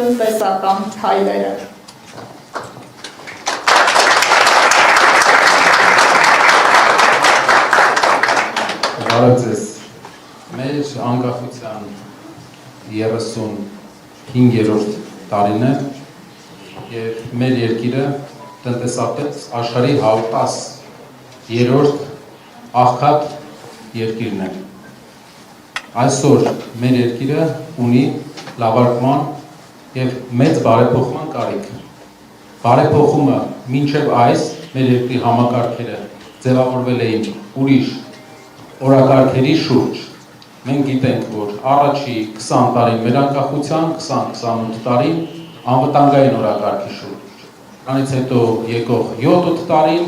տնտեսական հայրերը։ Բարև ձեզ, մեր անկախության 35-րդ տարին է և մեր երկիրը տնտեսապես աշխարհի 110-րդ աղքատ երկիրն է։ Այսօր մեր երկիրը ունի լավարկման և մեծ բարեփոխման կարիք։ Բարեփոխումը մինչև այս մեր երկրի համակարգերը ձևավորվել էին ուրիշ օրակարգերի շուրջ։ Մենք գիտենք, որ առաջի 20 տարին մեր անկախության, 20-28 տարին անվտանգային օրակարգի շուրջ։ Դրանից հետո եկող 7-8 տարին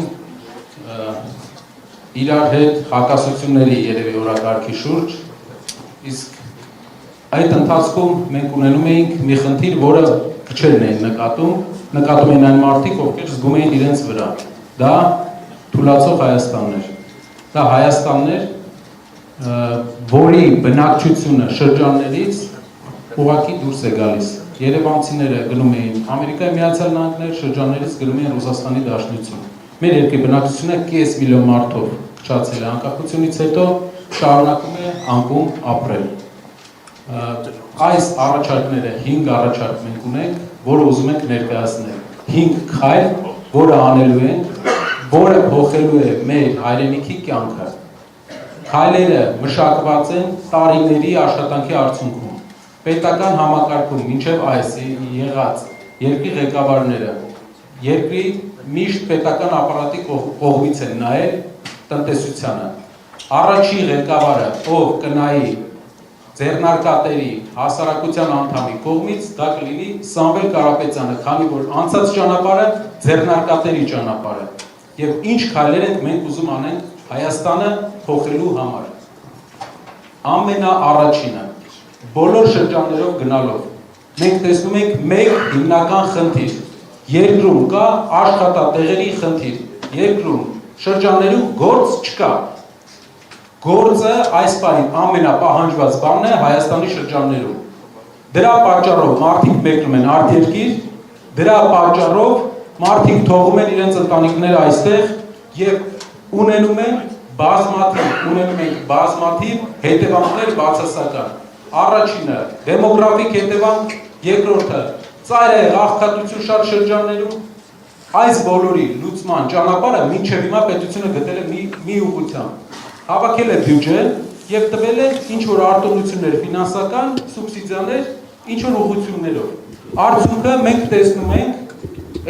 իրար հետ հակասությունների երևի օրակարգի շուրջ, իսկ այդ ընթացքում մենք ունենում էինք մի խնդիր, որը քչերն էին նկատում էին այն մարդիկ, ովքեր զգում էին իրենց վրա։ Դա թուլացող Հայաստանն էր։ Դա Հայաստանն էր, որի բնակչությունը շրջաններից ուղղակի դուրս է գալիս։ Երևանցիները գնում էին Ամերիկայի Միացյալ Նահանգներ, շրջաններից գնում էին Ռուսաստանի Դաշնություն։ Մեր երկրի բնակչությունը կես միլիոն մարդով փչացել է անկախությունից հետո, շարունակում է անկում ապրել։ Այս առաջարկները 5 առաջարկ մենք ունենք, որը ուզում ենք ներկայացնել։ 5 քայլ, որը անելու ենք, որը փոխելու է մեր հայրենիքի կյանքը։ Քայլերը մշակված են տարիների աշխատանքի արդյունքում։ Պետական համակարգում մինչև այս եղած երկրի ղեկավարները երկրի միշտ պետական ապարատի կողմից են նայել տնտեսությանը։ Առաջի ղեկավարը, ով կնայի ձեռնարկատերի հասարակության անդամի կողմից, դա կլինի Սամվել Կարապետյանը, քանի որ անցած ճանապարհը ձեռնարկատերի ճանապարհը։ Եվ ինչ քայլեր ենք մենք ուզում անենք Հայաստանը փոխելու համար։ Ամենաառաջինը, բոլոր շրջաններով գնալով, մենք տեսնում ենք մեկ հիմնական խնդիր։ Երկրում կա աշխատատեղերի խնդիր։ Երկրում շրջաններում գործ չկա։ Գործը այս պահին ամենապահանջված բանն է Հայաստանի շրջաններում։ Դրա պատճառով մարդիկ մեկնում են արտերկիր, դրա պատճառով մարդիկ թողում են իրենց ընտանիքները այստեղ եւ ունենում են բազմաթիվ հետևանքներ բացասական։ Առաջինը դեմոգրաֆիկ հետևանք, երկրորդը ծայրահեղ աղքատություն շատ շրջաններում։ Այս բոլորի լուծման ճանապարհը մինչև հիմա պետությունը գտել է մի ուղղությամբ։ Հավաքել է բյուջե եւ տվել է ինչ որ արտոնություններ, ֆինանսական սուբսիդիաներ, ինչ որ ուղղություններով։ Արդյունքը մենք տեսնում ենք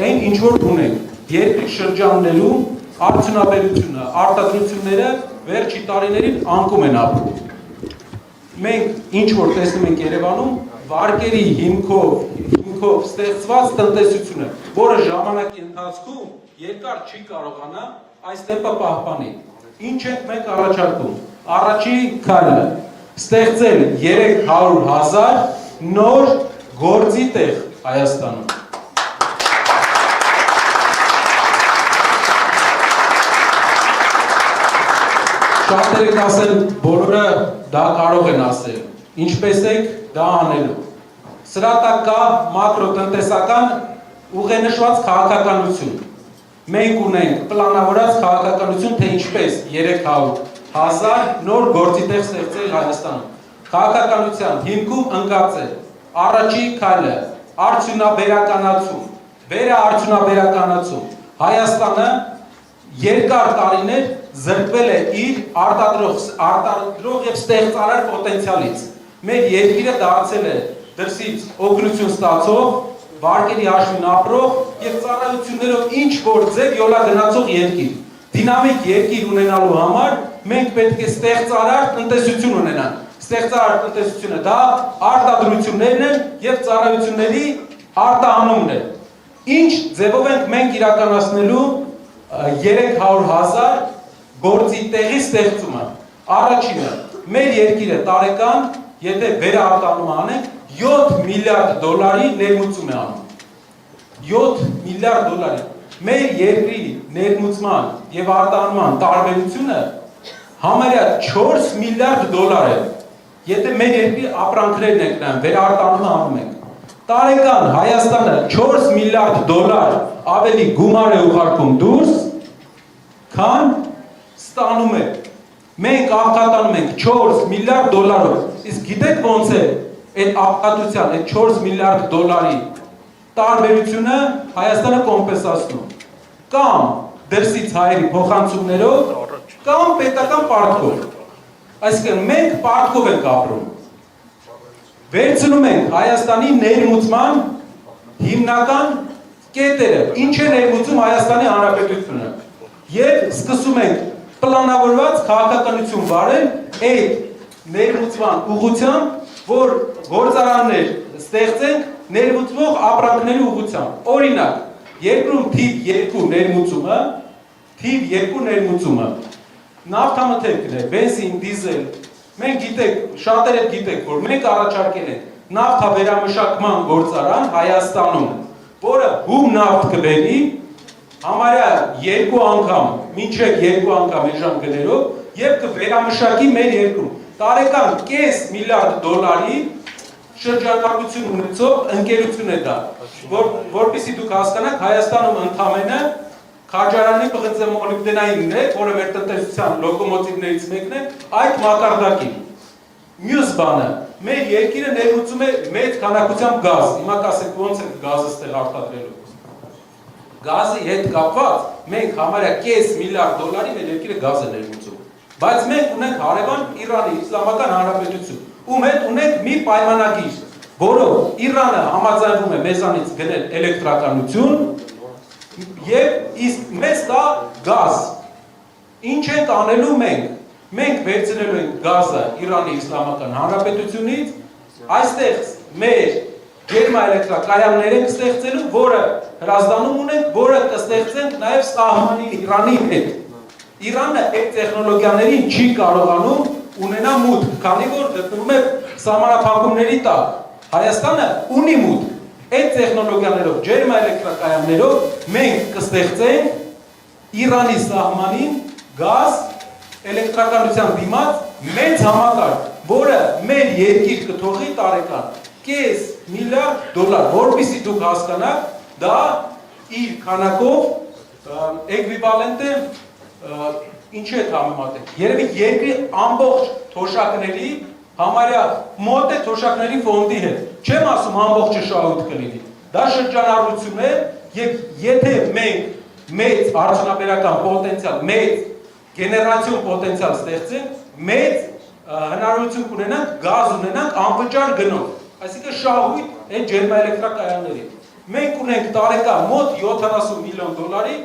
այն ինչ որ ունենք։ Երկրի շրջաններում արդյունաբերությունը, արտադրությունները վերջի տարիներին անկում են ապրում։ Մենք ինչ որ տեսնում ենք Երևանում, վարկերի հիմքով ստեղծված տնտեսությունը, որը ժամանակի ընթացքում երկար չի կարողանա այս տեմպը պահպանել։ Ինչ ենք մենք առաջարկում։ Առաջի քայլը ստեղծել 300,000 նոր գործի տեղ Հայաստանում։ Շատերը կասեն, բոլորը դա կարող են ասել։ Ինչպես եք դա անելու։ Սրա տակ կա մակրոտնտեսական ուղենշված քաղաքականություն։ Մենք ունենք պլանավորած քաղաքականություն, թե ինչպես 300,000 նոր գործի տեղ ստեղծել Հայաստանում։ Քաղաքականության հիմքում ընկած է առաջի քայլը արդյունաբերականացում, վերաարդյունաբերականացում։ Հայաստանը երկար տարիներ զրկվել է իր արտադրող եւ ստեղծարար պոտենցիալից։ Մեր երկիրը դարձել է դրսից օգնություն ստացող, վարկերի հաշվին ապրող եւ ծառայություններով ինչ որ ձև յոլա գնացող երկիր։ Դինամիկ երկիր ունենալու համար մենք պետք է ստեղծարար տնտեսություն ունենանք։ Ստեղծարար տնտեսությունը դա արտադրություններն են եւ ծառայությունների արտահանումն է։ Ինչ ձևով ենք մենք իրականացնելու 300,000 գործի տեղի ստեղծումը։ Առաջինը, մեր երկիրը տարեկան, եթե վերարտանում անենք, $7 միլիարդ ներմուծում է անում։ $7 միլիարդ։ Մեր երկրի ներմուծման եւ արտահանման տարբերությունը համարյա $4 միլիարդ է։ Եթե մեր երկրի ապրանքներն ենք նայում, վերարտանումը անում ենք։ Տարեկան Հայաստանը 4 միլիարդ դոլար ավելի գումար է ուղարկում դուրս, քան ստանում է։ Մենք աղքատանում ենք 4 միլիարդ դոլարով։ Իսկ գիտեք ոնց է այդ աղքատության, այդ 4 միլիարդ դոլարի տարբերությունը Հայաստանը կոմպենսացնում։ Կամ դրսից հայերի փոխանցումներով, կամ պետական պարտքով։ Այսինքն մենք պարտքով ենք ապրում։ Վերցնում ենք Հայաստանի ներմուծման հիմնական կետերը, ինչ է ներմուծում Հայաստանի Հանրապետությունը։ Եվ սկսում ենք պլանավորված քաղաքականություն վարել այդ ներմուծման ուղղությամբ, որ գործարաններ ստեղծենք ներմուծվող ապրանքների ուղղությամբ։ Օրինակ, երկրում թիվ 2 ներմուծումը, նավթամթերքն է, բենզին, դիզել, մենք գիտեք, շատերը գիտեք, որ մենք առաջարկել ենք նավթավերամշակման գործարան Հայաստանում, որը հում նավթ կբերի, համարյա 2 անգամ, մինչև 2 անգամ էժան գներով, և կվերամշակի մեր երկրում։ Տարեկան կես միլիարդ դոլարի շրջանակություն ունեցող ընկերություն է դա, որպեսզի դուք հասկանաք, Հայաստանում ընդամենը քաջարանի պղնձե մոլիբդենայինն է, որը մեր տնտեսության լոկոմոտիվներից մեկն է, այդ մակարդակին։ Մյուս բանը, մեր երկիրը ներմուծում է մեծ քանակությամբ գազ, հիմա կասեք ոնց է գազը ստեղ արտադրելու։ Գազի հետ կապված մենք համարյա կես միլիարդ դոլարի մեր երկիրը գազ է ներմուծում։ Բայց մենք ունենք հարևան Իրանի Իսլամական Հանրապետություն, ում հետ ունենք մի պայմանագիր, որով Իրանը համաձայնվում է մեզանից գնել էլեկտրականություն և իսկ մեզ տա գազ։ Ինչ ենք անելու մենք։ Մենք վերցնելու ենք գազը Իրանի Իսլամական Հանրապետությունից, այստեղ մեր ջերմաէլեկտրակայաններ ենք ստեղծելու, որը հրազդանում ունենք, որը կստեղծենք նաև սահմանին Իրանի հետ։ Իրանը այդ տեխնոլոգիաներին չի կարողանում ունենա մուտք, քանի որ գտնվում է սահմանափակումների տակ։ Հայաստանը ունի մուտք։ Այդ տեխնոլոգիաներով, ջերմաէլեկտրակայաններով մենք կստեղծենք Իրանի սահմանին գազ էլեկտրականության դիմաց մեծ համակարգ, որը մեր երկիր կթողի տարեկան կես միլիարդ դոլար, որպեսզի դուք հասկանաք, դա իր քանակով էկվիվալենտ է ինչ է համեմատենք։ Երևի երկրի ամբողջ թոշակների համարյա մոտ է թոշակների ֆոնդի հետ։ Չեմ ասում ամբողջը շահույթ կլինի։ Դա շրջանառություն է, եւ եթե մենք մեծ արդյունաբերական պոտենցիալ, մեծ գեներացիոն պոտենցիալ ստեղծենք, մեծ հնարավորություն կունենանք գազ ունենանք անվճար գնով, այսինքն շահույթ այդ ջերմաէլեկտրակայանների։ Մենք ունենք տարեկան մոտ 70 միլիոն դոլարի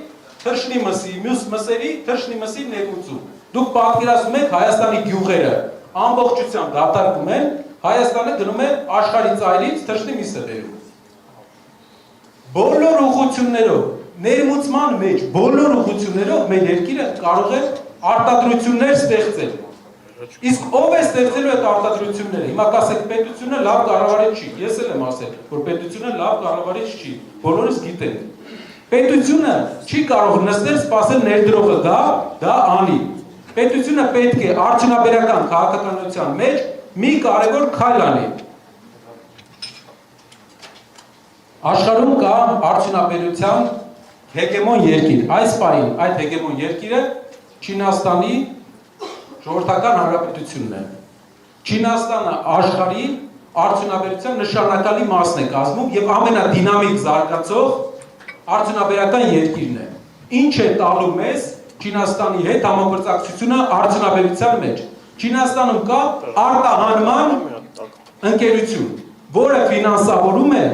թռչնի մյուս մսերի թռչնի ներմուծում։ Դուք պատկերացնում եք Հայաստանի գյուղերը ամբողջությամբ դատարկում են, Հայաստանը գնում է աշխարհի ծայրից թռչնի միսը բերում։ Բոլոր ուղղություններով, ներմուծման մեջ բոլոր ուղղություններով մեր երկիրը կարող է արտադրություններ ստեղծել։ Իսկ ով է ստեղծելու այդ արտադրությունները։ Հիմա կասեք պետությունը լավ կառավարիչ չի։ Ես էլ եմ ասել, որ պետությունը լավ կառավարիչ չի։ Բոլորս գիտենք։ Պետությունը չի կարող նստել սպասել ներդրողը դա անի։ Պետությունը պետք է արդյունաբերական քաղաքականության մեջ մի կարևոր քայլ անի։ Աշխարհում կա արդյունաբերության հեգեմոն երկիր։ Այս պահին այդ հեգեմոն երկիրը Չինաստանի ժողովրդական հանրապետությունն է։ Չինաստանը աշխարհի արդյունաբերության նշանակալի մասն է կազմում եւ ամենադինամիկ զարգացող արդյունաբերական երկիրն է։ Ինչ է տալու մեզ Չինաստանի հետ համագործակցությունը արդյունաբերության մեջ։ Չինաստանում կա արտահանման ընկերություն, որը ֆինանսավորում է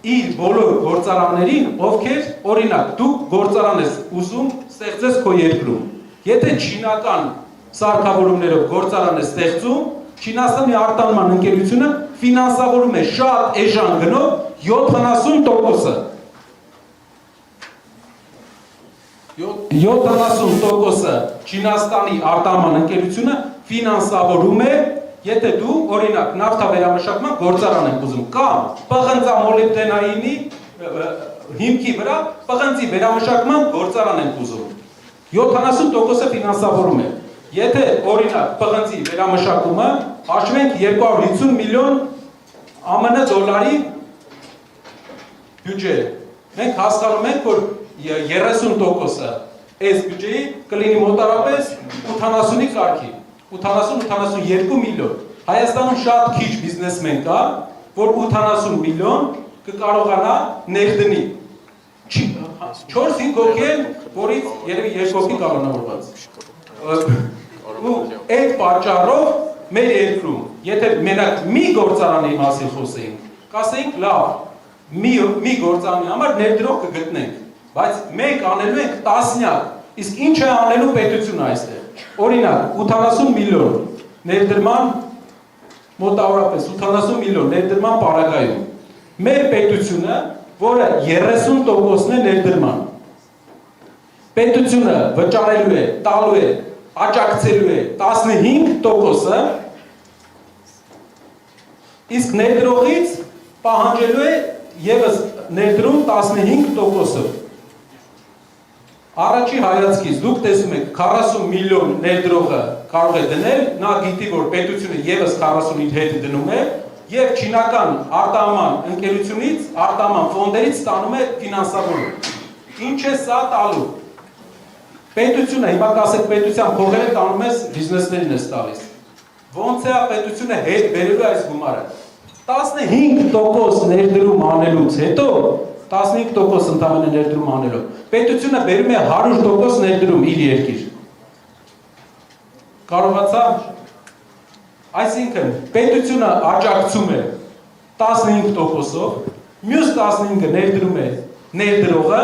իր բոլոր գործարաններին, ովքեր, օրինակ, դուք գործարան ես ուզում ստեղծես քո երկրում։ Եթե չինական սարքավորումներով գործարան է ստեղծում, Չինաստանի արտահանման ընկերությունը ֆինանսավորում է շատ էժան գնով 70%-ը։ 70%-ը Չինաստանի արտահանման ընկերությունը ֆինանսավորում է, եթե դու օրինակ նավթավերամշակման գործարան եք ուզում, կամ պղնձամոլիբդենայինի հիմքի վրա պղնձի վերամշակման գործարան եք ուզում, 70%-ը ֆինանսավորում է։ Եթե օրինակ պղնձի վերամշակումը հաշվենք 250 միլիոն ԱՄՆ դոլարի բյուջե։ Մենք հասկանում ենք, որ 30%-ը այս բյուջեի կլինի մոտարապես 80-ի կարգի, 80-82 միլիոն։ Հայաստանում շատ քիչ բիզնեսմեն կա, որ 80 միլիոն կկարողանա ներդնի։ 4-5 հոգի են, որից երևի 2 հոգի կանոնավորված։ Ու այդ պատճառով մեր երկրում, եթե մենակ մի գործարանի մասին խոսեինք, կասեինք լավ, մի գործարանի համար ներդրող կգտնենք, բայց մենք անելու ենք տասնյակ, իսկ ինչ է անելու պետությունը այստեղ։ Օրինակ, 80 միլիոն ներդրման մոտավորապես 80 միլիոն ներդրման պարագայում։ Մեր պետությունը, որը 30%-ն է ներդրման։ Պետությունը վճարելու է, տալու է, աջակցելու է 15%-ը, իսկ ներդրողից պահանջելու է ևս ներդրում 15%-ը։ Առաջի հայացքից դուք տեսնում եք 40 միլիոն ներդրողը կարող է դնել, նա գիտի, որ պետությունը ևս 40-ի հետ դնում է եւ չինական արտահանման ընկերությունից, արտահանման ֆոնդերից ստանում է ֆինանսավորում։ Ինչ է սա տալու։ Պետությունը, հիմա կասեք պետության փողերը տանում ես բիզնեսներին ես տալիս։ Ոնց է պետությունը հետ բերելու այս գումարը։ 15% ներդրում անելուց հետո 15% ընդամենը ներդրում անելով։ Պետությունը բերում է 100% ներդրում իր երկիր։ Կարողացա։ Այսինքն պետությունը աջակցում է 15%-ով, մյուս 15-ը ներդրում է ներդրողը,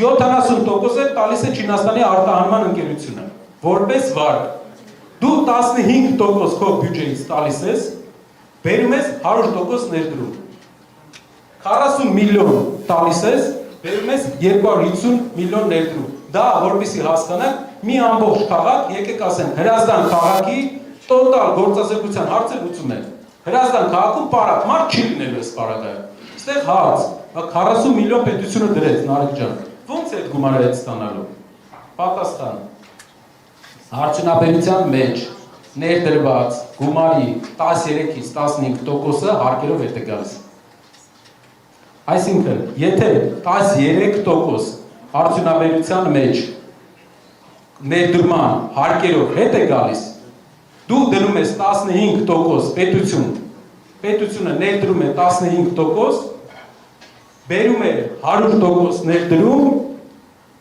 70% է տալիս է Չինաստանի արտահանման ընկերությունը, որպես վարկ։ Դու 15% քո բյուջեից տալիս ես, բերում ես 100% ներդրում։ 40 միլիոն տալիս ես, բերում ես 250 միլիոն ներդրում։ Դա որպեսզի հասկանաք, մի ամբողջ քաղաք, եկեք ասենք, Հրազդան քաղաքի տոտալ գործազրկության հարցը լուծում է։ Հրազդան քաղաքում պարակ մարդ չի լինելու այս պարագայում։ Այստեղ հարց, 40 միլիոն պետությունը դրեց, Նարեկ ջան։ Ո՞նց է այդ գումարը հետ ստանալու։ Պատասխան։ Արդյունաբերության մեջ ներդրված գումարի 13-ից 15%-ը հարկերով հետ է գալիս։ Այսինքն, եթե 13% արդյունաբերության մեջ ներդրման հարկերով հետ է գալիս, դու դնում ես 15% պետություն, պետությունը ներդրում է 15%, բերում է 100% ներդրում,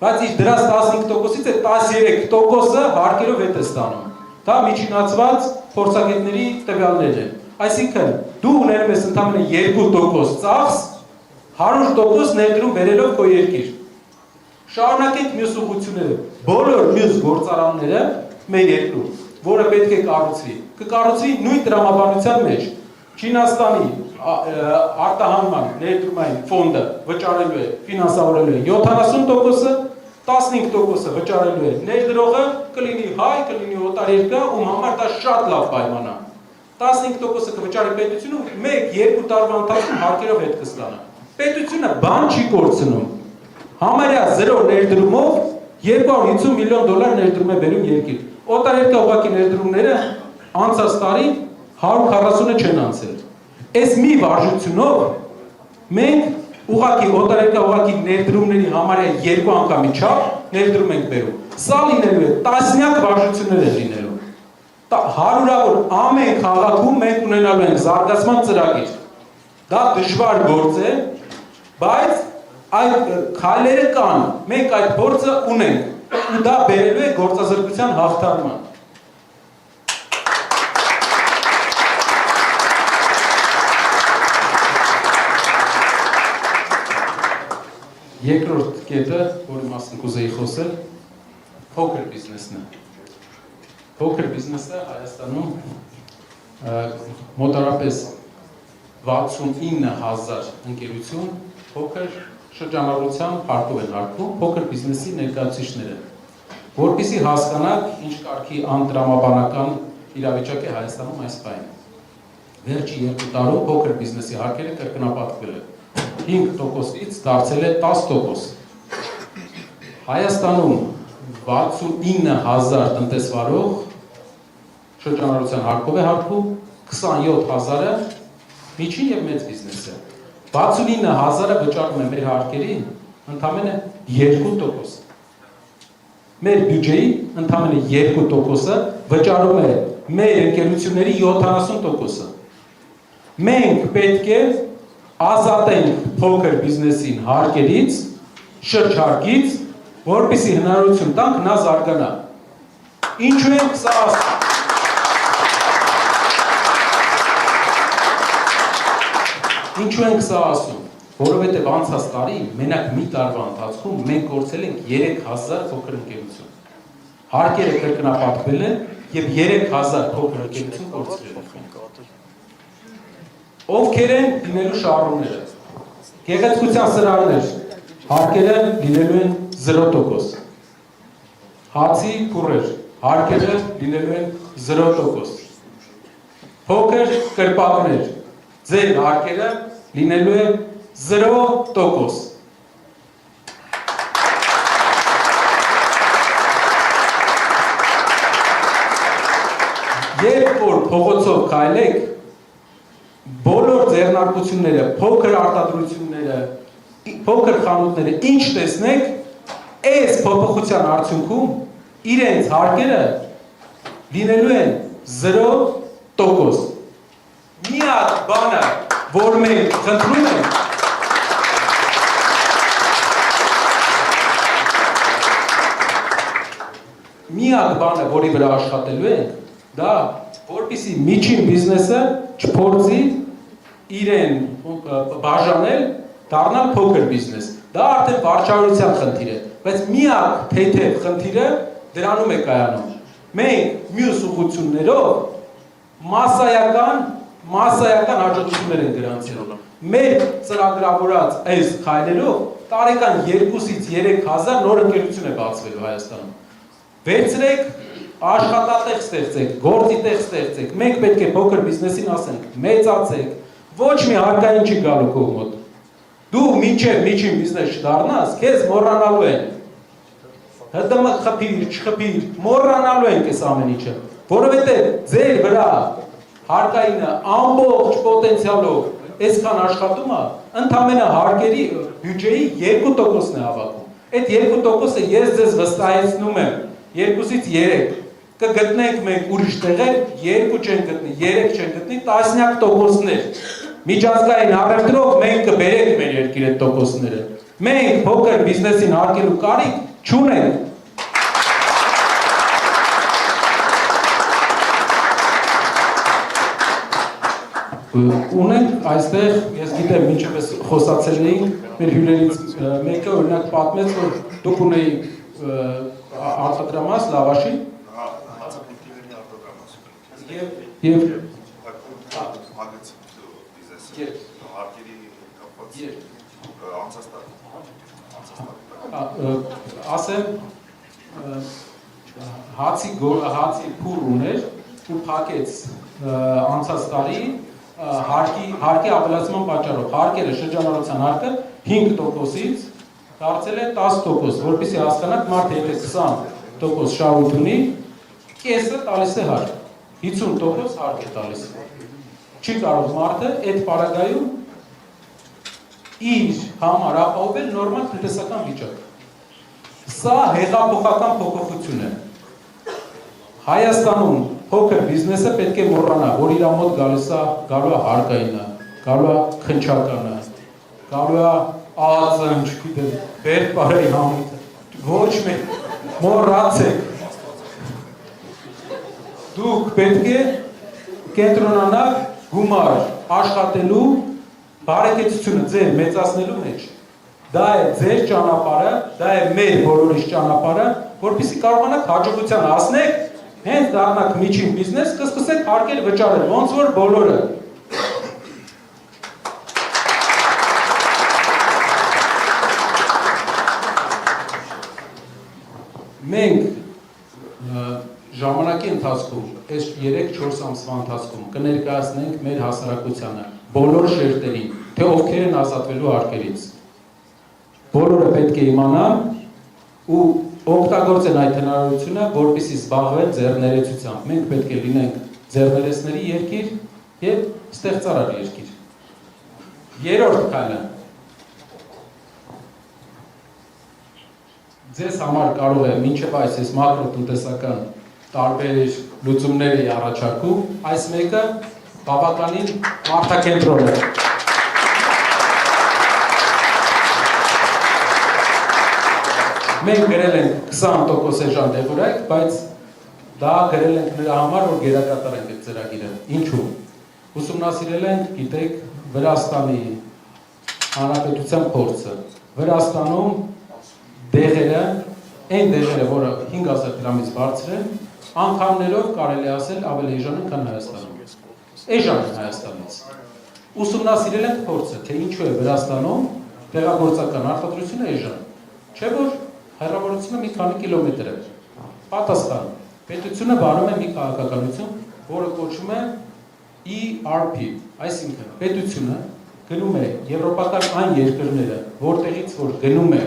բայց իր դրած 15%-ից է 13%-ը հարկերով հետ է ստանում։ Դա միջինացված փորձագետների տվյալներ են։ Այսինքն, դու ունենում ես ընդամենը 2% ծախս, 100% ներդրում բերելով քո երկիր։ Շարունակենք մյուս ուղղությունները։ Բոլոր մյուս գործարանները մեր երկրում, որը պետք է կառուցվի, կկառուցվի նույն տրամաբանության մեջ։ Չինաստանի արտահանման ներդրումային ֆոնդը վճարելու է, ֆինանսավորելու է 70%-ը, 15%-ը վճարելու է ներդրողը, կլինի հայ, կլինի օտարերկրյա, ում համար դա շատ լավ պայման է։ 15%-ը կվճարի պետությունը, 1-2 տարվա ընթացքում հարկերով հետ կստանա։ Պետությունը բան չի կորցնում։ Համարյա 0 ներդրումով 250 միլիոն դոլար ներդրում է բերում երկիր։ Օտարերկրյա ուղղակի ներդրումները անցած տարի 140-ը չեն անցել։ Այս մի վարժությունով մենք ուղղակի օտարերկրյա ուղղակի ներդրումների համարյա 2 անգամի չափ ներդրում ենք բերում։ Սա լինելու է տասնյակ վարժություններ է լինելու։ Հարյուրավոր ամեն քաղաքում մենք ունենալու ենք զարգացման ծրագիր։ Դա դժվար գործ է, բայց այդ քայլերը կան, մենք այդ փորձը ունենք ու դա բերելու է գործազրկության հաղթարման։ Երկրորդ կետը, որի մասին կուզեի խոսել, փոքր բիզնեսն է։ Փոքր բիզնեսը Հայաստանում մոտարապես 69,000 ընկերություն փոքր շրջանառության հարկով են հարկվում փոքր բիզնեսի ներկայացուցիչները, որպեսզի հասկանաք ինչ կարգի անտրամաբանական իրավիճակ է Հայաստանում այս պահին։ Վերջի 2 տարում փոքր բիզնեսի հարկերը կրկնապատկվել է, 5%-ից դարձել է 10%։ Հայաստանում 69,000 տնտեսվարող շրջանառության հարկով է հարկվում, 27,000-ը միջին եւ մեծ բիզնես է։ 69,000-ը վճարում է մեր հարկերին ընդամենը 2%։ Մեր բյուջեի ընդամենը 2%-ը վճարում է մեր ընկերությունների 70%-ը։ Մենք պետք է ազատենք փոքր բիզնեսին հարկերից, շրջարկից, որպեսզի հնարավորություն տանք նա զարգանա։ Ինչու ենք սա ասում։ Ինչու ենք սա ասում, որովհետև անցած տարի մենակ մի տարվա ընթացքում մենք կորցրել ենք 3000 փոքր ընկերություն։ Հարկերը կրկնապատկվել են եւ 3000 փոքր ընկերություն կորցրել ենք։ Ովքեր են լինելու շահառուները։ Գեղեցկության սրահներ, հարկերը լինելու են 0%։ Հացի փուռեր, հարկերը լինելու են 0%։ Փոքր կրպակներ, ձեր հարկերը լինելու է 0%։ Երբ որ փողոցով քայլեք, բոլոր ձեռնարկությունները, փոքր արտադրությունները, փոքր խանութները, ինչ տեսնեք, այս փոփոխության արդյունքում իրենց հարկերը լինելու են 0%։ Միակ բանը, որ մենք խնդրում ենք, միակ բանը, որի վրա աշխատելու ենք, դա որպեսզի միջին բիզնեսը չփորձի իրեն բաժանել, դառնալ փոքր բիզնես։ Դա արդեն վարչարության խնդիր է, բայց միակ թեթև խնդիրը դրանում է կայանում։ Մենք մյուս ուղղություններով massայական հաջողություններ են գրանցել։ Մեր ծրագրավորած այս քայլերով տարեկան 2-ից 3000 նոր ընկերություն է բացվելու Հայաստանում։ Վերցրեք, աշխատատեղ ստեղծեք, գործի տեղ ստեղծեք։ Մենք պետք է փոքր բիզնեսին ասենք, մեծացեք, ոչ մի հարկային չի գալու քո մոտ։ Դու մինչև միջին բիզնես չդառնաս, քեզ մոռանալու են։ ՀՏՄ խփիր, չխփիր, մոռանալու են այս ամեն ինչը, որովհետև ձեր վրա հարկայինը ամբողջ պոտենցիալով այսքան աշխատումը ընդամենը հարկերի բյուջեի 2%-ն է հավաքում։ Այդ 2%-ը ես ձեզ վստահեցնում եմ, 2-ից 3 կգտնենք մենք ուրիշ տեղեր, 2 չեն գտնի, 3 չեն գտնի, տասնյակ տոկոսներ։ Միջազգային առևտրով մենք կբերենք մեր երկիր այդ տոկոսները։ Մենք փոքր բիզնեսին հարկելու կարիք չունենք։ Ունենք այստեղ, ես գիտեմ, մինչև ես խոսացել էինք, մեր հյուրերից մեկը օրինակ պատմեց, որ դուք ունեիք արտադրամաս լավաշի և ասեմ, հացի փուր ուներ ու փակեց անցած տարի հարկի ավելացման պատճառով, հարկերը շրջանառության հարկը 5%-ից դարձել է 10%, որպեսզի հասկանաք մարդը եթե 20% շահույթ ունի, կեսը տալիս է հարկ, 50% հարկ է տալիս։ Չի կարող մարդը այդ պարագայում իր համար ապահովել նորմալ տնտեսական վիճակ։ Սա հեղափոխական փոփոխություն է։ Հայաստանում փոքր բիզնեսը պետք է մոռանա, որ իր մոտ գալու է հարկայինը, գալու է քնչականը, գալու է ԱԱԾ-ն, չգիտեմ, Բերդպարայի համույթը, ոչ մեկ մոռացեք։ Դուք պետք է կենտրոնանաք գումար աշխատելու բարեկեցությունը ձեր մեծացնելու մեջ։ Դա է ձեր ճանապարհը, դա է մեր բոլորիս ճանապարհը, որպեսզի կարողանաք հաջողության հասնեք, հենց դառնաք միջին բիզնես, կսկսեք հարկեր վճարել, ոնց որ բոլորը։ Մենք ժամանակի ընթացքում, այս 3-4 ամսվա ընթացքում կներկայացնենք մեր հասարակությանը, բոլոր շերտերին, թե ովքեր են ազատվելու հարկերից։ Բոլորը պետք է իմանան ու օգտագործեն այդ հնարավորությունը, որպեսզի զբաղվեն ձեռներեցությամբ։ Մենք պետք է լինենք ձեռներեցների երկիր եւ ստեղծարար երկիր։ Երրորդ քայլը ձեզ համար կարող է մինչև այս մակրոտնտեսական տարբեր լուծումների առաջարկում, այս մեկը բավականին մարդակենտրոն է։ Մենք գրել ենք 20% էժան դեղորայք, բայց դա գրել ենք նրա համար, որ գերակատարենք այդ ծրագիրը։ Ինչու՞։ Ուսումնասիրել ենք, գիտեք, Վրաստանի Հանրապետության փորձը։ Վրաստանում դեղերը, այն դեղերը, որը 5000 դրամից բարձր են, անգամներով կարելի ասել ավելի էժան են, քան Հայաստանում։ Էժան են Հայաստանից։ Ուսումնասիրել ենք փորձը, թե ինչու է Վրաստանում դեղագործական արտադրությունը էժան։ Չէ՞ որ հեռավորությունը մի քանի կիլոմետր է։ Պատասխան. պետությունը վարում է մի քաղաքականություն, որը կոչվում է ERP, այսինքն պետությունը գնում է եվրոպական այն երկրները, որտեղից որ գնում է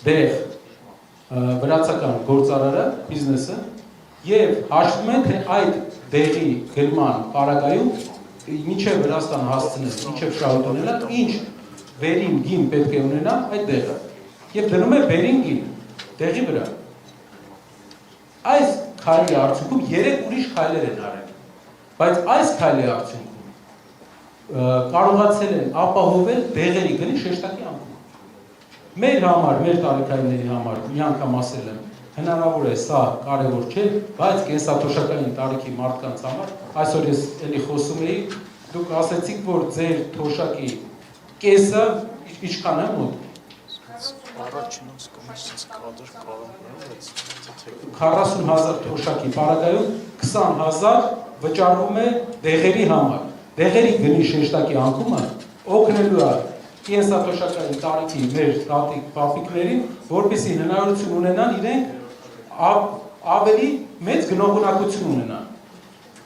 դեղ վրացական գործարարը, բիզնեսը, եւ հաշվում է, թե այդ դեղի գնման պարագայում մինչև Վրաստան հասցնել, մինչև շահութունելա, ինչ վերին գին պետք է ունենա այդ դեղը։ Եվ դնում է վերին գին դեղի վրա։ Այս քայլի արդյունքում 3 ուրիշ քայլեր են արել, բայց այս քայլի արդյունքում կարողացել են ապահովել դեղերի գնի շեշտակի անկում։ Մեր համար, մեր տարիքայինների համար, մի անգամ ասել եմ, հնարավոր է սա կարևոր չէ, բայց կենսաթոշակային տարիքի մարդկանց համար, այսօր ես էլի խոսում էի, դուք ասեցիք, որ ձեր թոշակի կեսը ինչքան է մոտ։ 40,000 թոշակի պարագայում 20,000 վճարվում է դեղերի համար։ Դեղերի գնի շեշտակի անկումը օգնելու է կենսաթոշակային տարիքի մեր տատիկ պապիկներին, որպեսզի հնարավորություն ունենան իրենք ավելի մեծ գնողունակություն ունենան։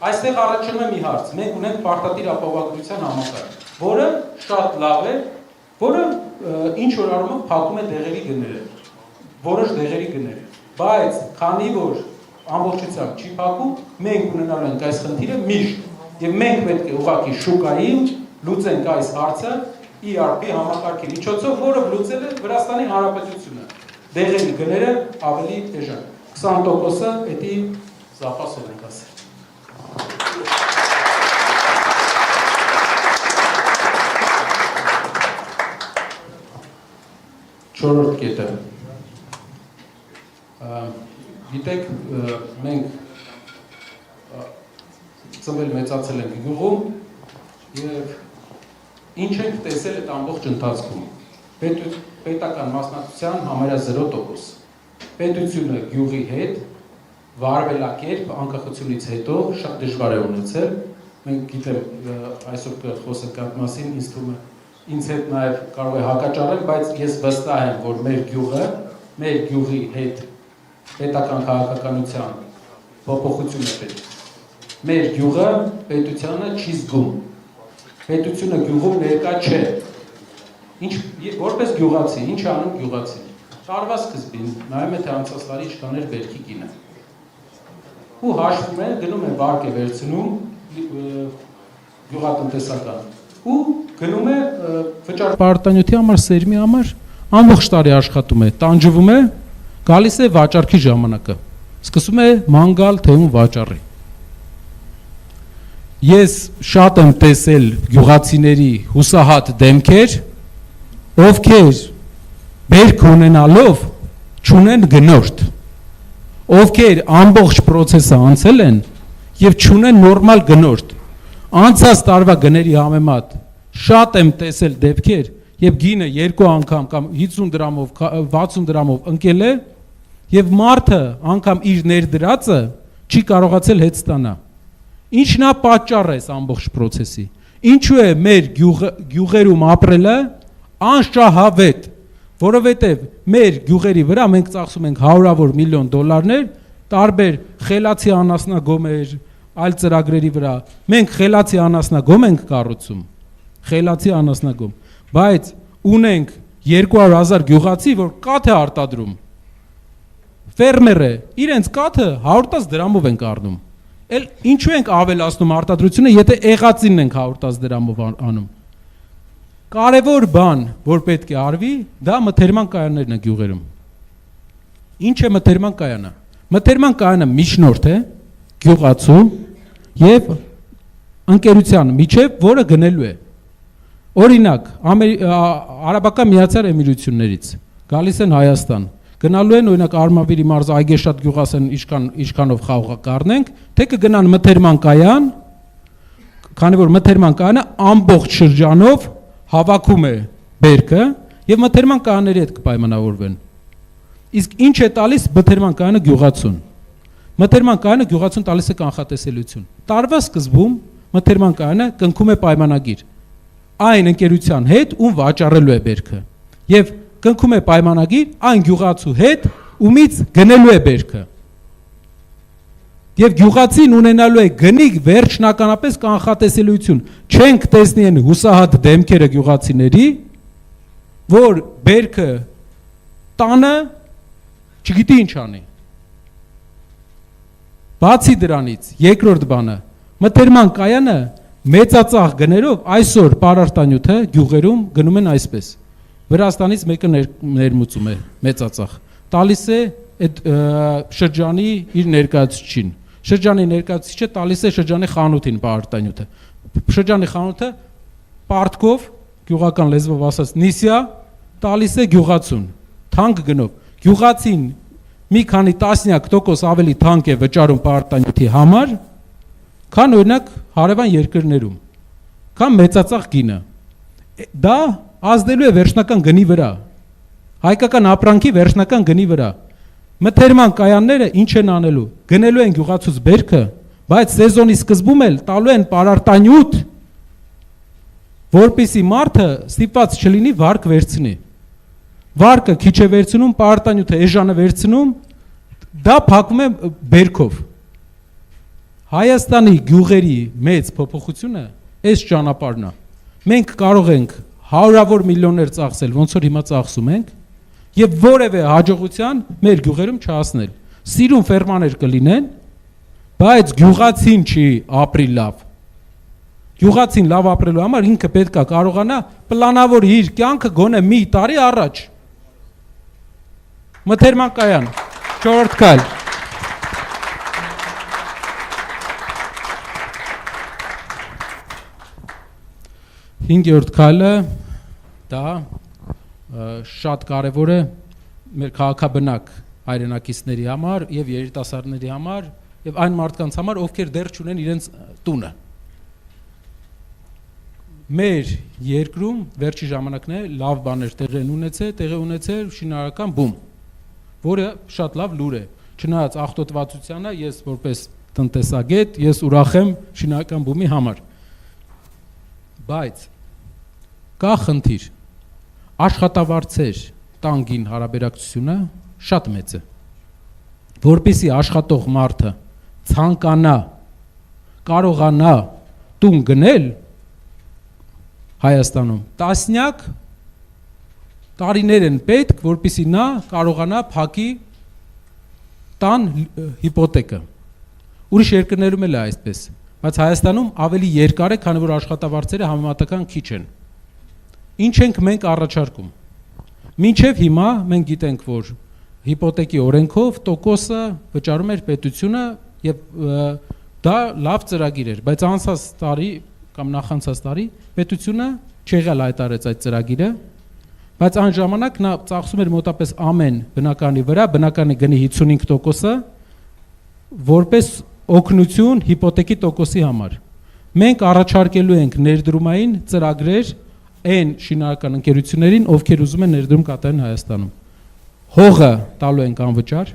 Այստեղ առաջանում է մի հարց, մենք ունենք պարտադիր ապահովագրության համակարգ, որը շատ լավ է, որը ինչ որ առումով փակում է դեղերի գները, որոշ դեղերի գները, բայց քանի որ ամբողջությամբ չի փակում, մենք ունենալու ենք այս խնդիրը միշտ, եւ մենք պետք է ուղղակի շուկային լուծենք այս հարցը ERP համակարգի միջոցով, որը լուծել է Վրաստանի Հանրապետությունը։ Դեղերի գները ավելի էժան, 20%-ը էդի զապասով ենք ասել։ Չորրորդ կետը։ Գիտեք, մենք ծնվել մեծացել ենք գյուղում եւ ինչ ենք տեսել այդ ամբողջ ընթացքում։ Պետական մասնակցության համարյա 0%։ Պետությունը գյուղի հետ վարվելակերպ անկախությունից հետո շատ դժվար է ունեցել։ Մենք գիտեմ այսօր կխոսենք այդ մասին, ինձ թվում է ինձ հետ նաև կարող է հակաճառել, բայց ես վստահ եմ, որ մեր գյուղի հետ պետական քաղաքականության փոփոխություն է պետք։ Մեր գյուղը պետությանը չի զգում։ Պետությունը գյուղում ներկա չէ։ Որպես գյուղացի, ինչ անում գյուղացին։ Տարվա սկզբին նայում է, թե անցած տարի ինչքան էր բերքի գինը։ Ու հաշվում է, գնում է վարկ է վերցնում գյուղատնտեսական ու գնում է վճարպարտանյութի համար, սերմի համար, ամբողջ տարի աշխատում է, տանջվում է, գալիս է վաճառքի ժամանակը, սկսում է ման գալ, թե ում վաճառի։ Ես շատ եմ տեսել գյուղացիների հուսահատ դեմքեր, ովքեր բերք ունենալով չունեն գնորդ, ովքեր ամբողջ պրոցեսը անցել են եւ չունեն նորմալ գնորդ։ Անցած տարվա գների համեմատ շատ եմ տեսել դեպքեր, եւ գինը 2 անգամ կամ 50 դրամով, 60 դրամով ընկել է եւ մարդը անգամ իր ներդրածը չի կարողացել հետ ստանա։ Ինչն է պատճառը այս ամբողջ պրոցեսի։ Ինչու է մեր գյուղերում ապրելը անշահավետ, որովհետեւ մեր գյուղերի վրա մենք ծախսում ենք հարյուրավոր միլիոն դոլարներ տարբեր խելացի անասնագոմեր, այլ ծրագրերի վրա։ Մենք խելացի անասնագոմ ենք կառուցում, խելացի անասնագոմ, բայց ունենք 200,000 գյուղացի, որ կաթ է արտադրում։ Ֆերմեր է, իրենց կաթը 110 դրամով ենք առնում։ Էլ ինչու ենք ավելացնում արտադրությունը, եթե եղածինն ենք 110 դրամով անում։ Կարևոր բան, որ պետք է արվի, դա մթերման կայաններն են գյուղերում։ Ինչ է մթերման կայանը։ Մթերման կայանը միջնորդ է գյուղացու եւ ընկերության միջև, որը գնելու է։ Օրինակ, Արաբական Միացյալ Էմիրություններից գալիս են Հայաստան, գնալու են օրինակ Արմավիրի մարզ Այգեշատ գյուղասեն ինչքանով խաղ կառնենք, թե կգնան մթերման կայան, քանի որ մթերման կայանը ամբողջ շրջանով հավաքում է բերքը եւ մթերման կայանների հետ կպայմանավորվեն։ Իսկ ինչ է տալիս մթերման կայանը գյուղացուն։ Մթերման կայանը գյուղացուն տալիս է կանխատեսելիություն։ Տարվա սկզբում մթերման կայանը կնքում է պայմանագիր այն ընկերության հետ, ում վաճառելու է բերքը, եւ կնքում է պայմանագիր այն գյուղացու հետ, ումից գնելու է բերքը։ Եվ գյուղացին ունենալու է գնի վերջնականապես կանխատեսելիություն։ Չենք տեսնի են հուսահատ դեմքերը գյուղացիների, որ բերքը տանը չգիտի ինչ անի։ Բացի դրանից, երկրորդ բանը, մթերման կայանը մեծածախ գներով այսօր պարարտանյութը գյուղերում գնում են այսպես։ Վրաստանից մեկը ներմուծում է մեծածախ, տալիս է այդ շրջանի իր ներկայացուցիչին։ Շրջանի ներկայացուցիչը տալիս է շրջանի խանութին պարարտանյութը։ Շրջանի խանութը պարտքով, գյուղական լեզվով ասած, նիսյա տալիս է գյուղացուն, թանկ գնով։ Գյուղացին մի քանի տասնյակ տոկոս ավելի թանկ է վճարում պարարտանյութի համար, քան օրինակ հարևան երկրներում, քան մեծածախ գինը։ Դա ազդելու է վերջնական գնի վրա, հայկական ապրանքի վերջնական գնի վրա։ Մթերման կայանները ինչ են անելու, գնելու են գյուղացուց բերքը, բայց սեզոնի սկզբում էլ տալու են պարարտանյութ, որպեսզի մարդը ստիպված չլինի վարկ վերցնի։ Վարկը քիչ է վերցնում, պարարտանյութը էժանը վերցնում, դա փակում է բերքով։ Հայաստանի գյուղերի մեծ փոփոխությունը այս ճանապարհն է։ Մենք կարող ենք հարյուրավոր միլիոններ ծախսել, ոնց որ հիմա ծախսում ենք, եւ որևէ հաջողության մեր գյուղերում չհասնել։ Սիրուն ֆերմաներ կլինեն, բայց գյուղացին չի ապրի լավ։ Գյուղացին լավ ապրելու համար ինքը պետք է կարողանա պլանավորի իր կյանքը գոնե մի տարի առաջ։ Մթերման կայան, 4-րդ քայլ։ Հինգերորդ քայլը դա շատ կարևոր է մեր քաղաքաբնակ հայրենակիցների համար եւ երիտասարդների համար եւ այն մարդկանց համար, ովքեր դեռ չունեն իրենց տունը։ Մեր երկրում վերջի ժամանակները լավ բաներ տեղի ունեցել շինարարական բում, որը շատ լավ լուր է։ Չնայած աղտոտվածությանը, ես որպես տնտեսագետ, ես ուրախ եմ շինարարական բումի համար։ Բայց կա խնդիր, աշխատավարձեր տանգին հարաբերակցությունը շատ մեծ է, որպեսզի աշխատող մարդը ցանկանա, կարողանա տուն գնել Հայաստանում, տասնյակ տարիներ են պետք, որպեսզի նա կարողանա փակի տան հիպոթեկը։ Ուրիշ երկրներում էլ է այսպես, բայց Հայաստանում ավելի երկար է, քանի որ աշխատավարձերը համեմատական քիչ են։ Ինչ ենք մենք առաջարկում։ Մինչև հիմա մենք գիտենք, որ հիպոթեկի օրենքով տոկոսը վճարում էր պետությունը եւ դա լավ ծրագիր էր, բայց անցած տարի կամ նախանցած տարի պետությունը չեղյալ հայտարարեց այդ ծրագիրը, բայց այն ժամանակ նա ծախսում էր մոտապես ամեն բնականի վրա, բնականի գնի 55%-ը որպես օգնություն հիպոթեկի տոկոսի համար։ Մենք առաջարկելու ենք ներդրումային ծրագրեր այն շինարարական ընկերություններին, ովքեր ուզում են ներդրում կատարեն Հայաստանում։ Հողը տալու ենք անվճար,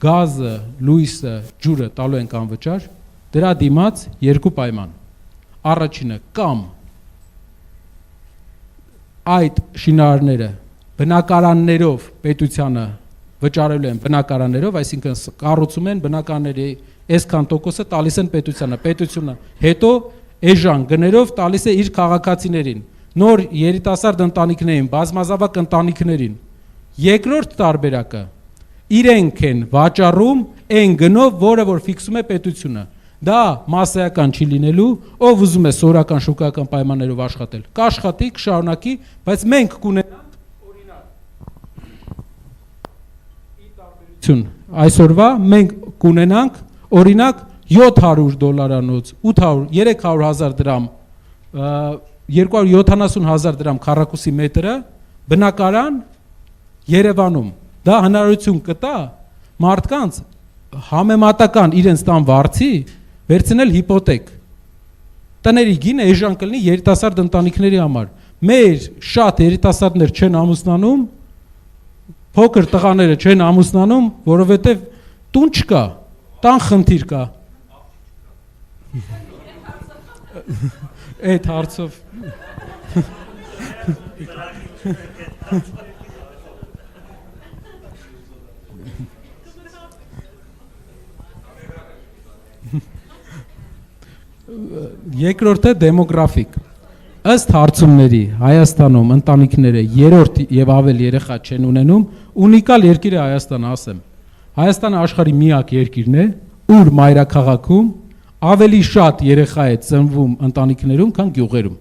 գազը, լույսը, ջուրը տալու ենք անվճար, դրա դիմաց երկու պայման։ Առաջինը կամ այդ շինարարները բնակարաններով պետությանը վճարելու են բնակարաններով, այսինքն կառուցում են բնակարանների այսքան տոկոսը տալիս են պետությանը, պետությունը հետո էժան գներով տալիս է իր քաղաքացիներին, նոր երիտասարդ ընտանիքներին, բազմազավակ ընտանիքներին։ Երկրորդ տարբերակը իրենք են վաճառում այն գնով, որը որ ֆիքսում է պետությունը։ Դա մասսայական չի լինելու, ով ուզում է սորական շուկայական պայմաններով աշխատել, կաշխատի, կշարունակի, բայց մենք կունենանք օրինակ այսօրվա մենք կունենանք օրինակ $700, 800-300,000 դրամ, 270,000 դրամ քառակուսի մետրը բնակարան Երևանում։ Դա հնարավորություն կտա մարդկանց համեմատական իրենց տան վարձի վերցնել հիպոթեք։ Տների գինը էժան կլինի երիտասարդ ընտանիքների համար։ Մեր շատ երիտասարդներ չեն ամուսնանում, փոքր տղաները չեն ամուսնանում, որովհետև տուն չկա, տան խնդիր կա։ Այդ հարցով Երկրորդը դեմոգրաֆիկ։ Ըստ հարցումների Հայաստանում ընտանիքները երրորդ եւ ավել երեխա չեն ունենում, ունիկալ երկիր է Հայաստանը, ասեմ։ Հայաստանը աշխարհի միակ երկիրն է, ուր մայրաքաղաքում ավելի շատ երեխա է ծնվում ընտանիքներում, քան գյուղերում։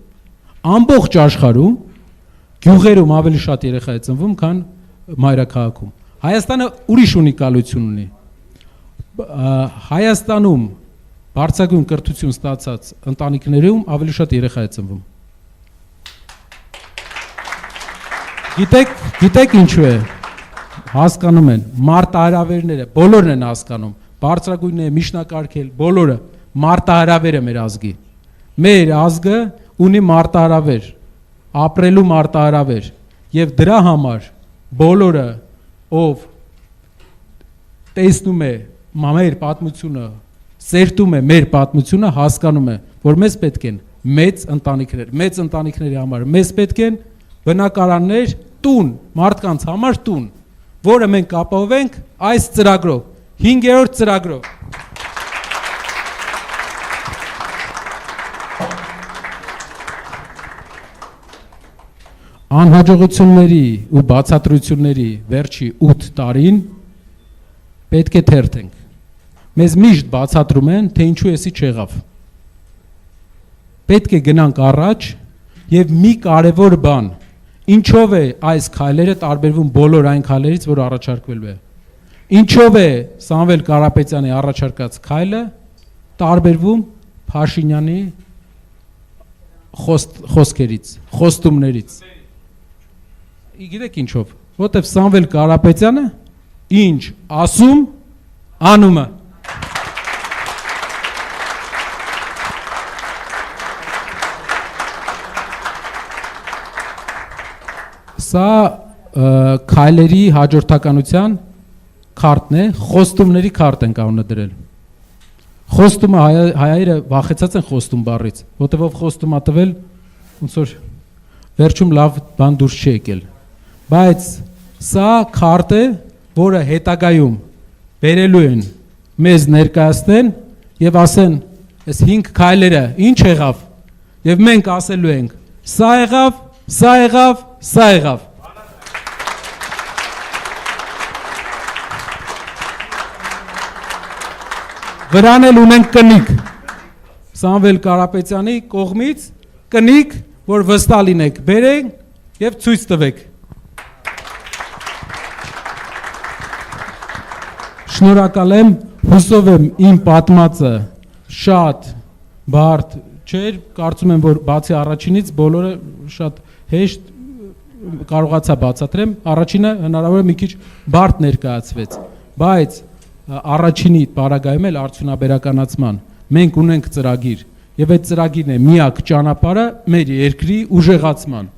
Ամբողջ աշխարհում գյուղերում ավելի շատ երեխա է ծնվում, քան մայրաքաղաքում։ Հայաստանը ուրիշ ունիկալություն ունի։ Հայաստանում բարձրագույն կրթություն ստացած ընտանիքներում ավելի շատ երեխա է ծնվում։ Գիտեք ինչու է։ Հասկանում են, մարտահրավերները, բոլորն են հասկանում, բարձրագույնները, միջնակարգել, բոլորը, մարտահրավերը մեր ազգի։ Մեր ազգը ունի մարտահրավեր, ապրելու մարտահրավեր, եւ դրա համար բոլորը, ով տեսնում է մեր պատմությունը, սերտում է մեր պատմությունը, հասկանում է, որ մեզ պետք են մեծ ընտանիքների համար, մեզ պետք են բնակարաններ, տուն, մարդկանց համար տուն, որը մենք ապահովենք այս ծրագրով, 5-րդ ծրագրով։ Անհաջողությունների ու բացատրությունների վերջի 8 տարին պետք է թերթենք։ Մեզ միշտ բացատրում են, թե ինչու էսի չեղավ։ Պետք է գնանք առաջ եւ մի կարևոր բան, ինչով է այս քայլերը տարբերվում բոլոր այն քայլերից, որ առաջարկվելու է։ Ինչով է Սամվել Կարապետյանի առաջարկած քայլը տարբերվում Փաշինյանի խոսքերից, խոստումներից։ Գիտեք ինչով, որտեվ Սամվել Կարապետյանը ինչ ասում, անում է։ Սա քայլերի հաջորդականության քարտն է, խոստումների քարտ են կանոնը դրել։ Խոստումը հայերը վախեցած են խոստում բառից, որտեղ ով խոստում ա տվել, ոնց որ վերջում լավ բան դուրս չի եկել։ Բայց սա քարտ է, որը հետագայում բերելու են մեզ ներկայացնեն եւ ասեն, այս 5 քայլերը ինչ եղավ, եւ մենք ասելու ենք, սա եղավ, սա եղավ, սա եղավ։ Վրան էլ ունենք կնիկ, Սամվել Կարապետյանի կողմից կնիկ, որ վստահ լինեք, բերենք եւ ցույց տվեք։ Շնորհակալ եմ, հուսով եմ իմ պատմածը շատ բարդ չէր, կարծում եմ, որ բացի առաջինից բոլորը շատ հեշտ կարողացա բացատրեմ, առաջինը հնարավոր է մի քիչ բարդ ներկայացվեց, բայց առաջինի պարագայում էլ արդյունաբերականացման մենք ունենք ծրագիր եւ այդ ծրագիրն է միակ ճանապարհը մեր երկրի ուժեղացման